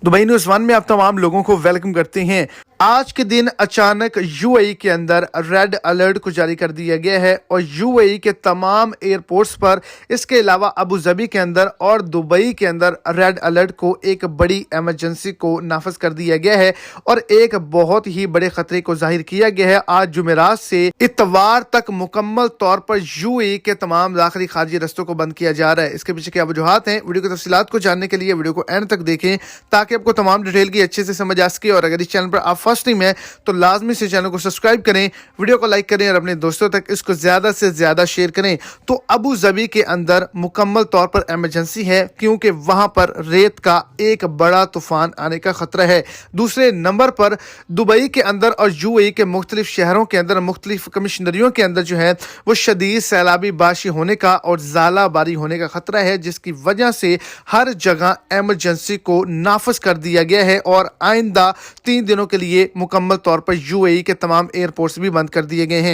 Dubai news one में आप तमाम लोगों को वेलकम करते हैं। आज के दिन अचानक यूएई के अंदर रेड अलर्ट को जारी कर दिया गया है और यूएई के तमाम एयरपोर्ट्स पर, इसके अलावा अबू धाबी के अंदर और दुबई के अंदर रेड अलर्ट को एक बड़ी इमरजेंसी को नाफज कर दिया गया है और एक बहुत ही बड़े खतरे को जाहिर किया गया है। आज जुमेरात से इतवार तक मुकम्मल तौर पर यूएई के तमाम दाखिली खारजी रस्तों को बंद किया जा रहा है। इसके पीछे क्या वजूहात हैं, वीडियो की तफसीलात को जानने के लिए वीडियो को एंड तक देखें ताकि आपको तमाम डिटेल की अच्छे से समझ आ सके। और अगर इस चैनल पर आप फर्स्ट टाइम है तो लाजमी से चैनल को सब्सक्राइब करें, वीडियो को लाइक करें और अपने दोस्तों तक इसको ज्यादा से ज्यादा शेयर करें। तो अबू धाबी के अंदर मुकम्मल तौर पर इमरजेंसी है क्योंकि वहां पर रेत का एक बड़ा तूफान आने का खतरा है। दूसरे नंबर पर दुबई के अंदर और यूएई के मुख्तलिफ शहरों के अंदर, मुख्तलिफ कमिश्नरियों के अंदर जो है वो शदीद सैलाबी बाशी होने का और ज़ाला बारी होने का खतरा है, जिसकी वजह से हर जगह इमरजेंसी को नाफज कर दिया गया है और आइंदा 3 दिनों के लिए मुकम्मल तौर पर यूएई के तमाम एयरपोर्ट्स भी बंद कर दिए गए हैं।